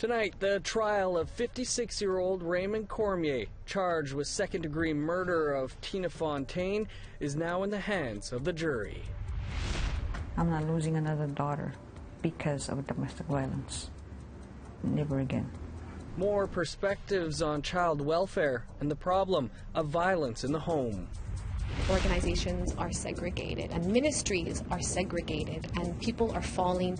Tonight, the trial of 56-year-old Raymond Cormier, charged with second-degree murder of Tina Fontaine, is now in the hands of the jury. I'm not losing another daughter because of domestic violence. Never again. More perspectives on child welfare and the problem of violence in the home. Organizations are segregated and ministries are segregated and people are falling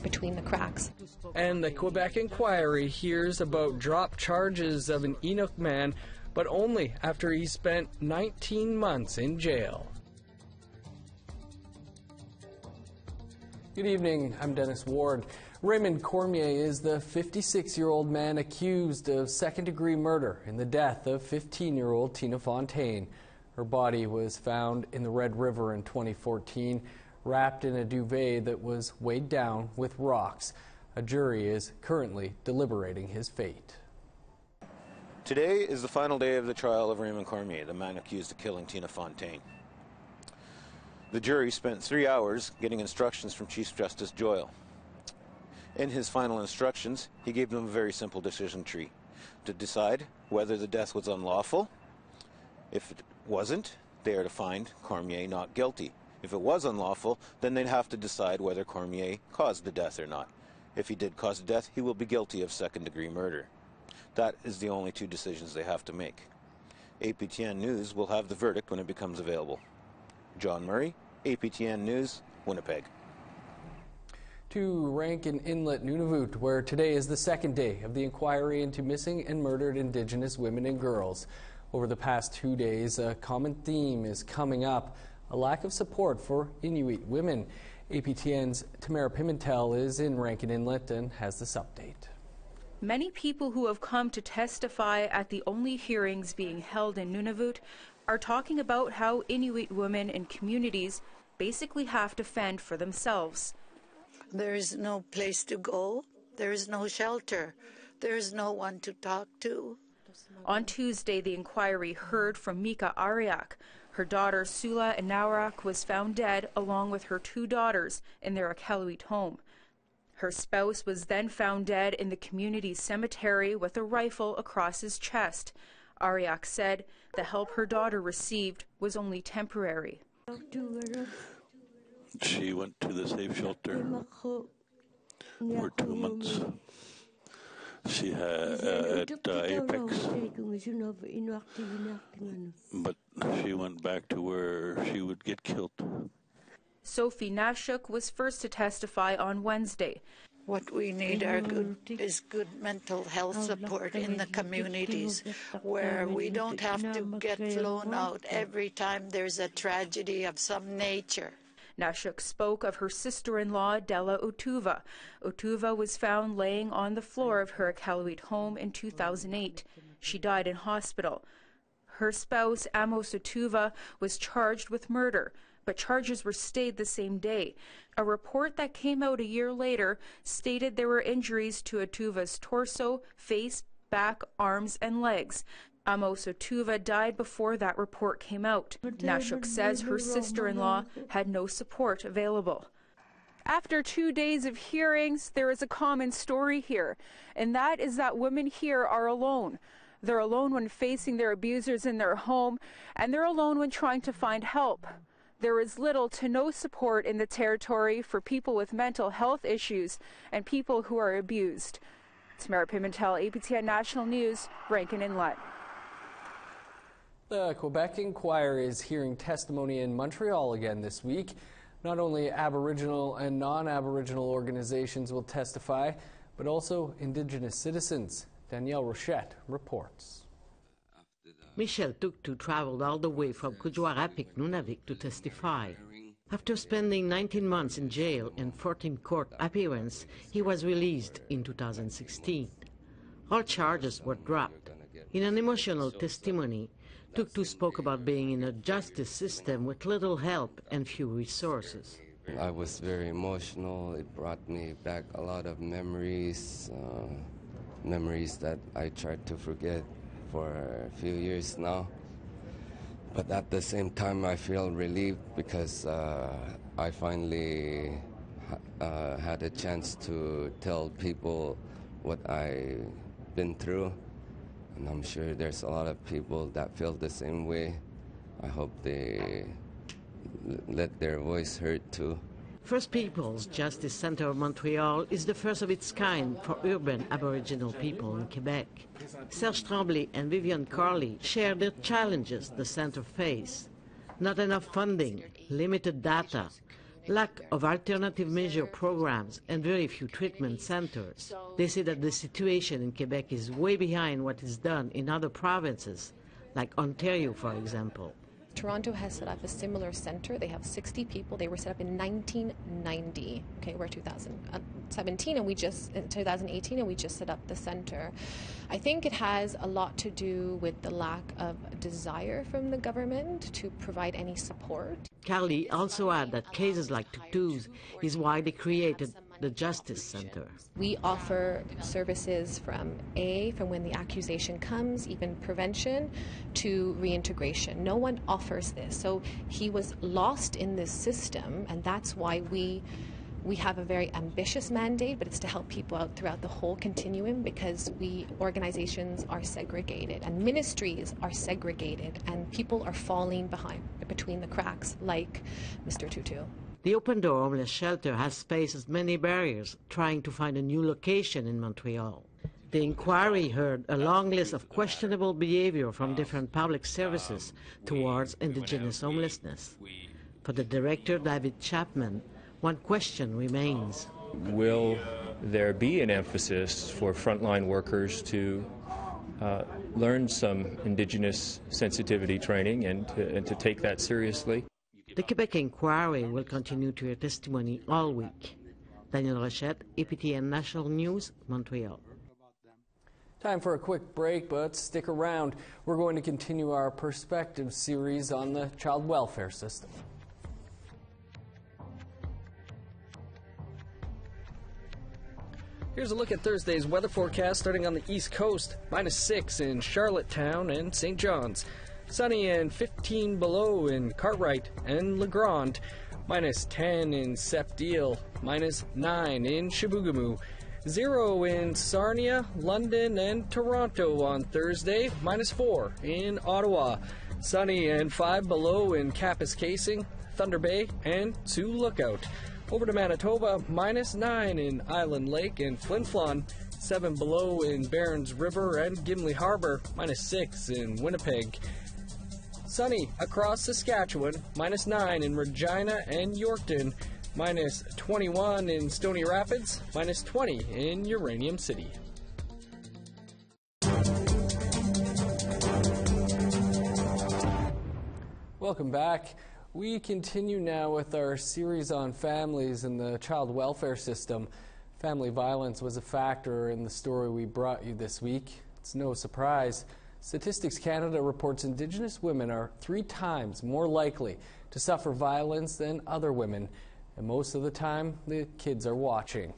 between the cracks. And the Quebec inquiry hears about dropped charges of an Inuk man, but only after he spent 19 months in jail. Good evening, I'm Dennis Ward. Raymond Cormier is the 56-year-old man accused of second-degree murder in the death of 15-year-old Tina Fontaine. Her body was found in the Red River in 2014, wrapped in a duvet that was weighed down with rocks. A jury is currently deliberating his fate. Today is the final day of the trial of Raymond Cormier, the man accused of killing Tina Fontaine. The jury spent 3 hours getting instructions from Chief Justice Joyle. In his final instructions, he gave them a very simple decision tree to decide whether the death was unlawful. If it wasn't, they are to find Cormier not guilty. If it was unlawful, then they'd have to decide whether Cormier caused the death or not. If he did cause the death, he will be guilty of second-degree murder. That is the only two decisions they have to make. APTN News will have the verdict when it becomes available. John Murray, APTN News, Winnipeg. To Rankin Inlet, Nunavut, where today is the second day of the inquiry into missing and murdered Indigenous women and girls. Over the past 2 days, a common theme is coming up, a lack of support for Inuit women. APTN's Tamara Pimentel is in Rankin Inlet and has this update. Many people who have come to testify at the only hearings being held in Nunavut are talking about how Inuit women and communities basically have to fend for themselves. There is no place to go. There is no shelter. There is no one to talk to. On Tuesday, the inquiry heard from Mika Ariak. Her daughter, Sula Inarak, was found dead along with her 2 daughters in their Iqaluit home. Her spouse was then found dead in the community cemetery with a rifle across his chest. Ariak said the help her daughter received was only temporary. She went to the safe shelter for 2 months. She had Apex, but she went back to where she would get killed. Sophie Nashuk was first to testify on Wednesday. What we need is good mental health support in the communities where we don't have to get flown out every time there's a tragedy of some nature. Nashuk spoke of her sister-in-law, Della Otuva. Otuva was found laying on the floor of her Iqaluit home in 2008. She died in hospital. Her spouse, Amos Otuva, was charged with murder, but charges were stayed the same day. A report that came out a year later stated there were injuries to Otuva's torso, face, back, arms, and legs. Amos Otuva died before that report came out. Nashuk says her sister-in-law had no support available. After 2 days of hearings, there is a common story here, and that is that women here are alone. They're alone when facing their abusers in their home, and they're alone when trying to find help. There is little to no support in the territory for people with mental health issues and people who are abused. Tamara Pimentel, APTN National News, Rankin Inlet. The Quebec inquiry is hearing testimony in Montreal again this week. Not only Aboriginal and non-Aboriginal organizations will testify, but also Indigenous citizens. Danielle Rochette reports. Michel Tuktu traveled all the way from Kuujjuarapik, Nunavik to testify. After spending 19 months in jail and 14 court appearances, he was released in 2016. All charges were dropped. In an emotional testimony, Tuktu spoke about being in a justice system with little help and few resources. I was very emotional. It brought me back a lot of memories, memories that I tried to forget for a few years now. But at the same time, I feel relieved because I finally had a chance to tell people what I've been through, and I'm sure there's a lot of people that feel the same way. I hope they let their voice heard too. First Peoples Justice Centre of Montreal is the first of its kind for urban Aboriginal people in Quebec. Serge Tremblay and Vivian Carley share the challenges the centre faces. Not enough funding, limited data, lack of alternative measure programs, and very few treatment centres. They say that the situation in Quebec is way behind what is done in other provinces, like Ontario, for example. Toronto has set up a similar center. They have 60 people. They were set up in 1990. Okay, we're 2017, and we just in 2018, and we just set up the center. I think it has a lot to do with the lack of desire from the government to provide any support. Carly also added that cases like Tutus is why they created the Justice Centre. We offer services from when the accusation comes, even prevention, to reintegration. No one offers this. So he was lost in this system, and that's why we have a very ambitious mandate, but it's to help people out throughout the whole continuum, because organizations are segregated and ministries are segregated, and people are falling between the cracks, like Mr. Tutu. The Open Door Homeless Shelter has faced many barriers trying to find a new location in Montreal. The inquiry heard a long list of questionable behavior from different public services towards Indigenous homelessness. For the director, David Chapman, one question remains. Will there be an emphasis for frontline workers to learn some Indigenous sensitivity training and to take that seriously? The Quebec inquiry will continue to hear testimony all week. Daniel Rochette, APTN National News, Montreal. Time for a quick break, but stick around. We're going to continue our Perspective series on the child welfare system. Here's a look at Thursday's weather forecast starting on the East Coast. -6 in Charlottetown and St. John's. Sunny and 15 below in Cartwright and La Grande. -10 in Sept-Îles. -9 in Chibougamau. 0 in Sarnia, London, and Toronto on Thursday. -4 in Ottawa. Sunny and 5 below in Kapuskasing, Thunder Bay, and Sioux Lookout. Over to Manitoba, -9 in Island Lake and Flin Flon. 7 below in Barons River and Gimli Harbor. -6 in Winnipeg. Sunny across Saskatchewan, -9 in Regina and Yorkton, -21 in Stony Rapids, -20 in Uranium City. Welcome back. We continue now with our series on families and the child welfare system. Family violence was a factor in the story we brought you this week. It's no surprise. Statistics Canada reports Indigenous women are 3 times more likely to suffer violence than other women, and most of the time the kids are watching.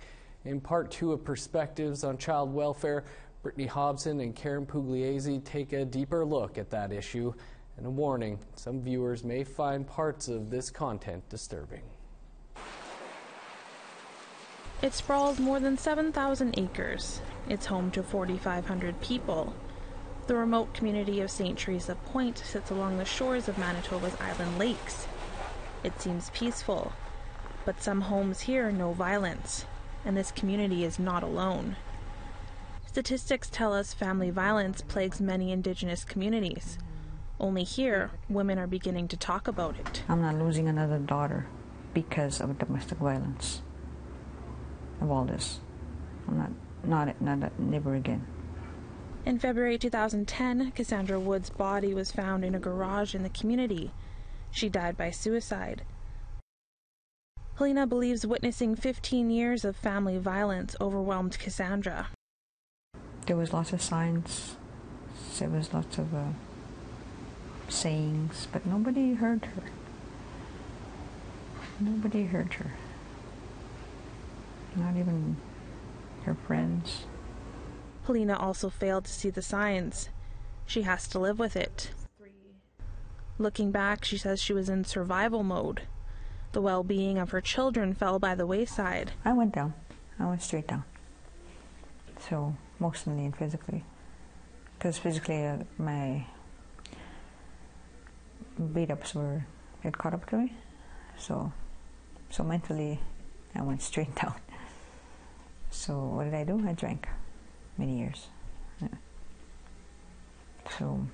In part 2 of Perspectives on Child Welfare, Brittany Hobson and Karen Pugliese take a deeper look at that issue, and a warning, some viewers may find parts of this content disturbing. It sprawls more than 7,000 acres. It's home to 4,500 people. The remote community of St. Teresa Point sits along the shores of Manitoba's island lakes. It seems peaceful, but some homes here know violence, and this community is not alone. Statistics tell us family violence plagues many Indigenous communities. Only here, women are beginning to talk about it. I'm not losing another daughter because of domestic violence. Of all this. I'm never again. In February 2010, Cassandra Wood's body was found in a garage in the community. She died by suicide. Helena believes witnessing 15 years of family violence overwhelmed Cassandra. There was lots of signs. There was lots of sayings, but nobody heard her. Nobody heard her. Not even her friends. Helena also failed to see the signs. She has to live with it. Looking back, she says she was in survival mode. The well-being of her children fell by the wayside. I went down. I went straight down. So emotionally and physically. Because physically my beat-ups had caught up to me. So mentally I went straight down. So what did I do? I drank many years. Yeah. So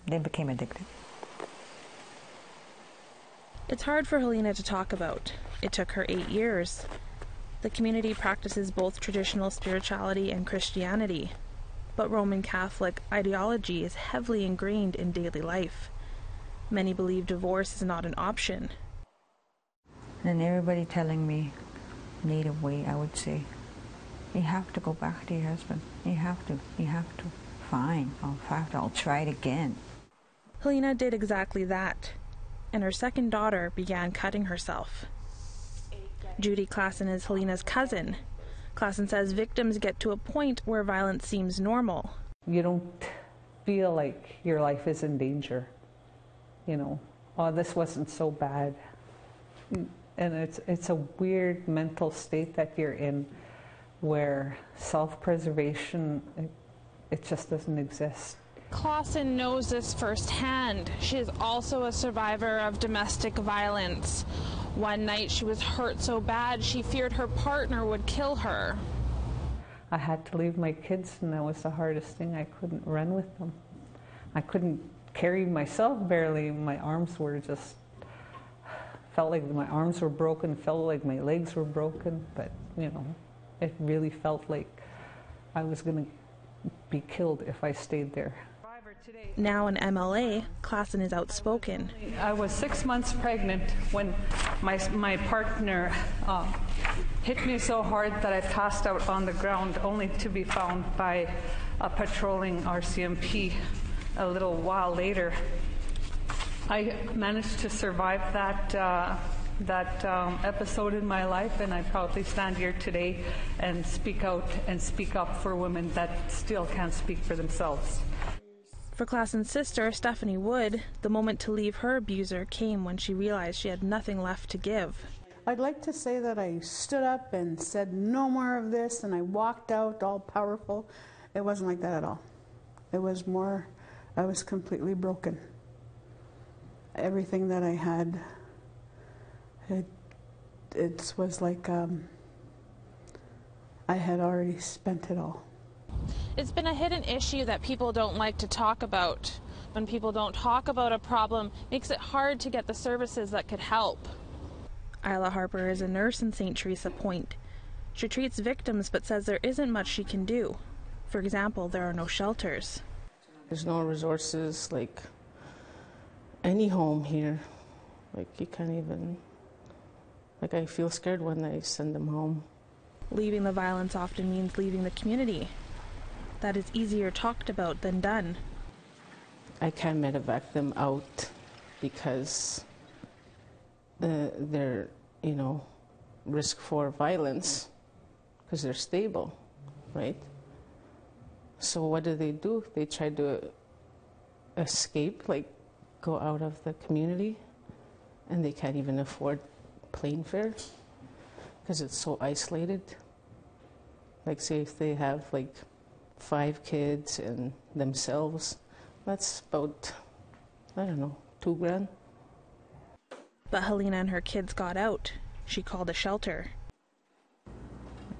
then became addicted. It's hard for Helena to talk about. It took her 8 years. The community practices both traditional spirituality and Christianity, but Roman Catholic ideology is heavily ingrained in daily life. Many believe divorce is not an option. And everybody telling me, native way, I would say, you have to go back to your husband. You have to. Fine, I'll try it again. Helena did exactly that, and her second daughter began cutting herself. Judy Klassen is Helena's cousin. Klassen says victims get to a point where violence seems normal. You don't feel like your life is in danger. You know, oh, this wasn't so bad. And it's a weird mental state that you're in where self-preservation, it just doesn't exist. Klassen knows this firsthand. She is also a survivor of domestic violence. One night she was hurt so bad she feared her partner would kill her. I had to leave my kids, and that was the hardest thing. I couldn't run with them. I couldn't carry myself barely. My arms were just, felt like my arms were broken, felt like my legs were broken, but you know, it really felt like I was going to be killed if I stayed there. Now an MLA, Klassen is outspoken. I was 6 months pregnant when my partner hit me so hard that I passed out on the ground, only to be found by a patrolling RCMP a little while later. I managed to survive that episode in my life, and I proudly stand here today and speak out and speak up for women that still can't speak for themselves. For Klassen's sister, Stephanie Wood, the moment to leave her abuser came when she realized she had nothing left to give. I'd like to say that I stood up and said no more of this, and I walked out all powerful. It wasn't like that at all. It was more, I was completely broken. Everything that I had, it was like I had already spent it all. It's been a hidden issue that people don't like to talk about. When people don't talk about a problem, it makes it hard to get the services that could help. Isla Harper is a nurse in St. Teresa Point. She treats victims but says there isn't much she can do. For example, there are no shelters. There's no resources like any home here. Like you can't even, like I feel scared when I send them home. Leaving the violence often means leaving the community. That is easier talked about than done. I can't medevac them out because they're, you know, risk for violence because they're stable, right? So what do? They try to escape, like go out of the community, and they can't even afford plane fare because it's so isolated. Like say if they have like 5 kids and themselves, that's about, I don't know, $2,000. But Helena and her kids got out. She called a shelter.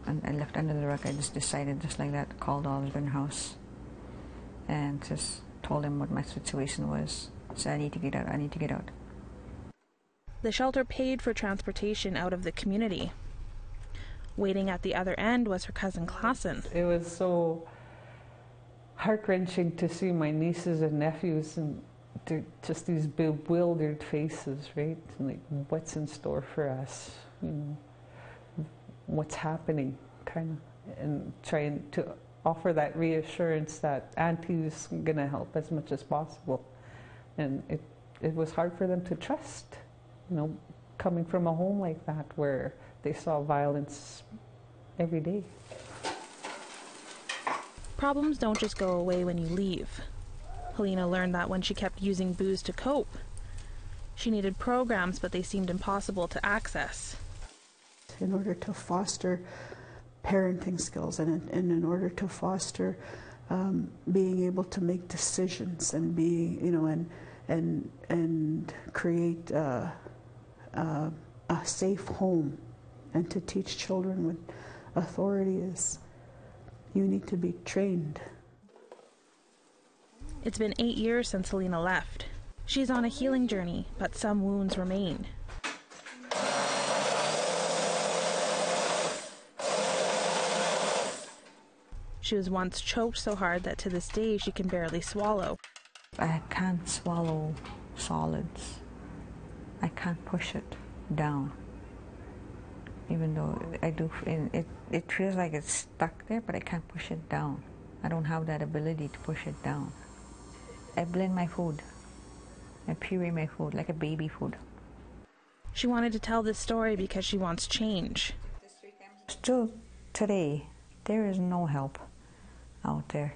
And I left under the rug. I just decided just like that, called Oliver in the house and just told him what my situation was. So I need to get out, I need to get out. The shelter paid for transportation out of the community. Waiting at the other end was her cousin Klassen. It was so heart-wrenching to see my nieces and nephews and just these bewildered faces, right? Like, what's in store for us? You know, what's happening, kind of, and trying to offer that reassurance that Auntie's going to help as much as possible. And it was hard for them to trust, you know, coming from a home like that where they saw violence every day. Problems don't just go away when you leave. Helena learned that when she kept using booze to cope. She needed programs, but they seemed impossible to access. In order to foster parenting skills, and in order to foster being able to make decisions and be, you know, and create a safe home, and to teach children what authority is. You need to be trained. It's been 8 years since Helena left. She's on a healing journey, but some wounds remain. She was once choked so hard that to this day she can barely swallow. I can't swallow solids. I can't push it down. Even though I do, it feels like it's stuck there, but I can't push it down. I don't have that ability to push it down. I blend my food. I puree my food like a baby food. She wanted to tell this story because she wants change. Still today, there is no help out there.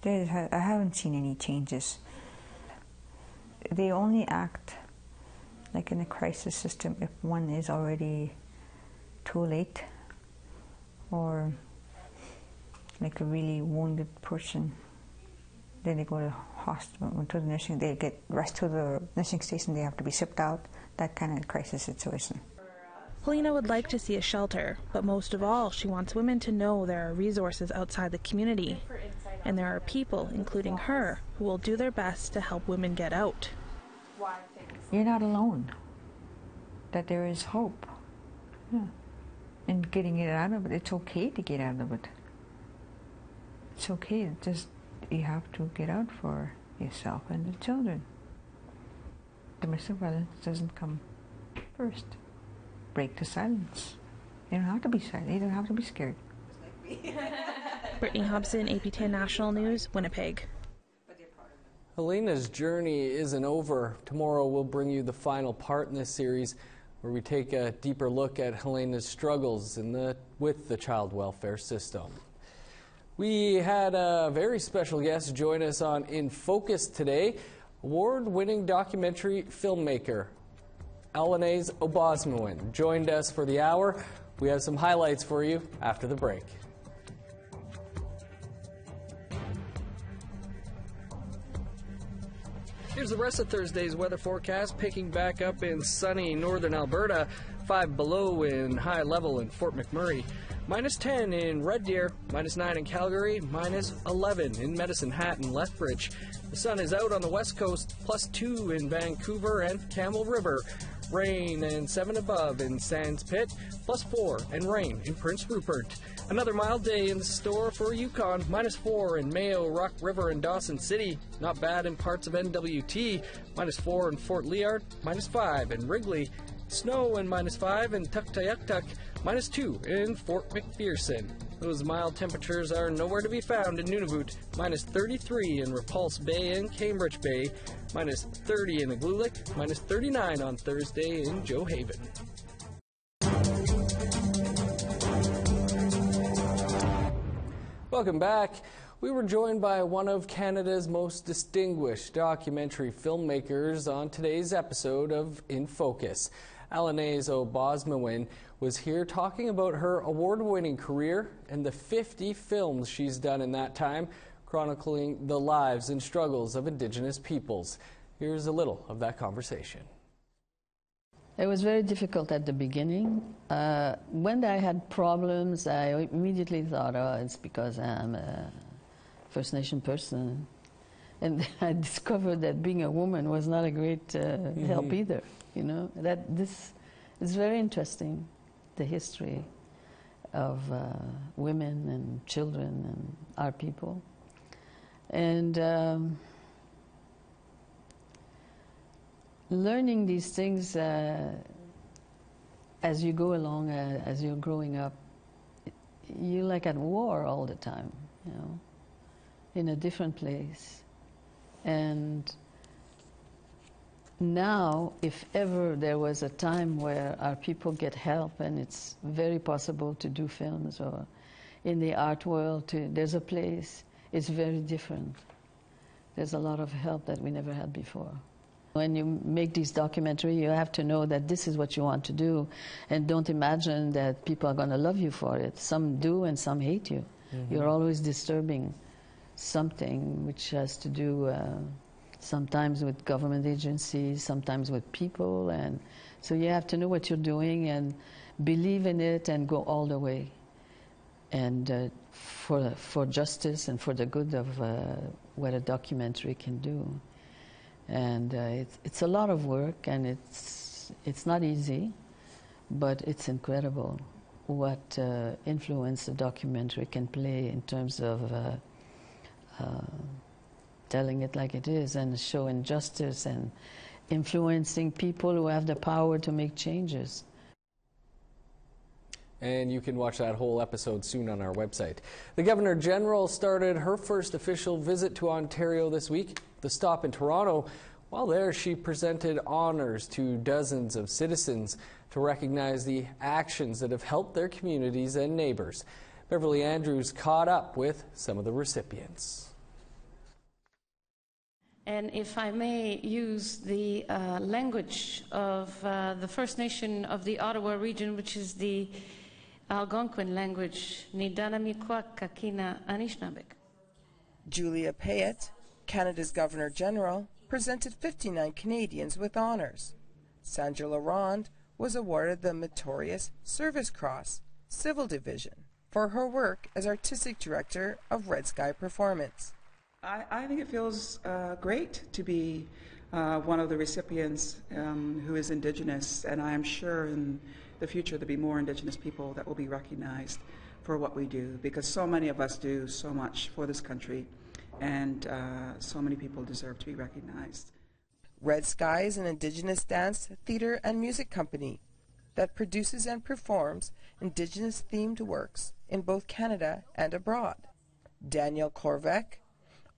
I haven't seen any changes. They only act like in a crisis system if one is already too late, or like a really wounded person. Then they go to hospital, to the nursing. They get rushed to the nursing station. They have to be shipped out. That kind of crisis situation. Helena would like to see a shelter, but most of all, she wants women to know there are resources outside the community, and there are people, including her, who will do their best to help women get out. You're not alone. That there is hope. Yeah. And getting it out of it, it's okay to get out of it. It's okay, just you have to get out for yourself and the children. Domestic violence doesn't come first. Break the silence. You don't have to be silent, you don't have to be scared. Brittany Hobson, APTN National News, Winnipeg. Helena's journey isn't over. Tomorrow we'll bring you the final part in this series, where we take a deeper look at Helena's struggles with the child welfare system. We had a very special guest join us on In Focus today, award-winning documentary filmmaker Alainez Obosmawin joined us for the hour. We have some highlights for you after the break. Here's the rest of Thursday's weather forecast, picking back up in sunny northern Alberta, 5 below in high level in Fort McMurray, -10 in Red Deer, -9 in Calgary, -11 in Medicine Hat and Lethbridge. The sun is out on the west coast, +2 in Vancouver and Camel River. Rain and 7 above in Sands Pit, +4 and rain in Prince Rupert. Another mild day in store for Yukon, -4 in Mayo, Rock River, and Dawson City. Not bad in parts of NWT, -4 in Fort Liard, -5 in Wrigley. Snow and -5 in Tuktoyaktuk, -2 in Fort McPherson. Those mild temperatures are nowhere to be found in Nunavut, -33 in Repulse Bay and Cambridge Bay, -30 in Igloolik, -39 on Thursday in Joe Haven. Welcome back. We were joined by one of Canada's most distinguished documentary filmmakers on today's episode of In Focus. Alainez Obosmawin was here talking about her award-winning career and the 50 films she's done in that time, chronicling the lives and struggles of Indigenous peoples. Here's a little of that conversation. It was very difficult at the beginning. When I had problems, I immediately thought, oh, it's because I'm a First Nation person. And I discovered that being a woman was not a great help either, you know. This is very interesting, the history of women and children and our people. And learning these things as you go along, as you're growing up, you're like at war all the time, you know, in a different place. And now, if ever there was a time where our people get help, and it's very possible to do films or in the art world, there's a place, it's very different. There's a lot of help that we never had before. When you make this documentary, you have to know that this is what you want to do, and don't imagine that people are going to love you for it. Some do and some hate you. Mm-hmm. You're always disturbing something which has to do sometimes with government agencies, sometimes with people, and so you have to know what you're doing and believe in it and go all the way, and for justice and for the good of what a documentary can do. And it's a lot of work, and it's not easy, but it's incredible what influence a documentary can play in terms of telling it like it is and showing justice and influencing people who have the power to make changes. And you can watch that whole episode soon on our website. The Governor General started her first official visit to Ontario this week. The stop in Toronto. While there, she presented honors to dozens of citizens to recognize the actions that have helped their communities and neighbors. Beverly Andrews caught up with some of the recipients. And if I may use the language of the First Nation of the Ottawa region, which is the Algonquin language, Nidanamikwa Kakina Anishinabek. Julia Payette, Canada's Governor General, presented 59 Canadians with honors. Sandra Laurent was awarded the Meritorious Service Cross, Civil Division, for her work as Artistic Director of Red Sky Performance. I think it feels great to be one of the recipients who is Indigenous, and I am sure in the future there'll be more Indigenous people that will be recognized for what we do, because so many of us do so much for this country, and so many people deserve to be recognized. Red Sky is an Indigenous dance, theater, and music company that produces and performs Indigenous-themed works in both Canada and abroad. Daniel Corvec,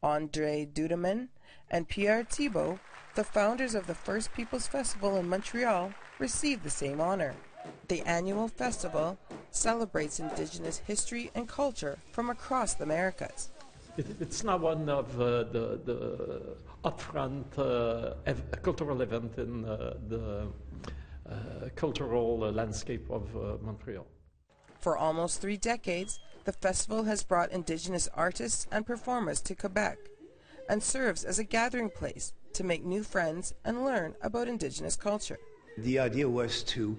Andre Dudeman, and Pierre Thibault, the founders of the First Peoples Festival in Montreal, received the same honor. The annual festival celebrates Indigenous history and culture from across the Americas. It's not one of the upfront cultural event in the cultural landscape of Montreal. For almost 3 decades, the festival has brought Indigenous artists and performers to Quebec and serves as a gathering place to make new friends and learn about Indigenous culture. The idea was to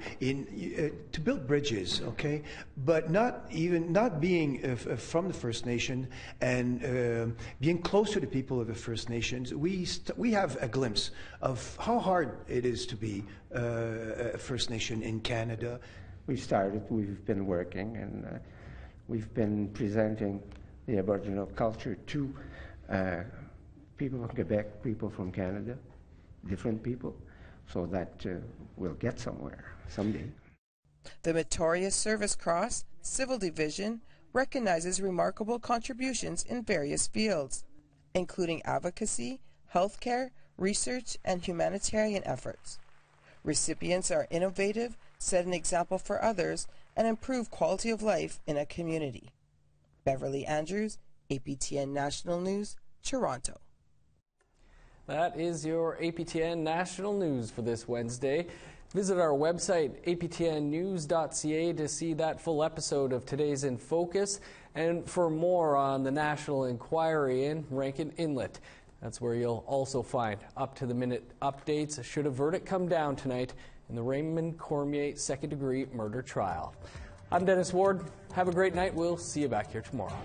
build bridges, okay, but not being from the First Nation and being close to the people of the First Nations. We have a glimpse of how hard it is to be a First Nation in Canada. We've been working, and we've been presenting the Aboriginal culture to people from Quebec, people from Canada, different people, so that we'll get somewhere someday. The Meritorious Service Cross, Civil Division, recognizes remarkable contributions in various fields, including advocacy, healthcare, research, and humanitarian efforts. Recipients are innovative, set an example for others, and improve quality of life in a community. Beverly Andrews, APTN National News, Toronto. That is your APTN National News for this Wednesday. Visit our website, aptnnews.ca, to see that full episode of today's In Focus, and for more on the National Inquiry in Rankin Inlet. That's where you'll also find up-to-the-minute updates should a verdict come down tonight in the Raymond Cormier second-degree murder trial. I'm Dennis Ward. Have a great night. We'll see you back here tomorrow.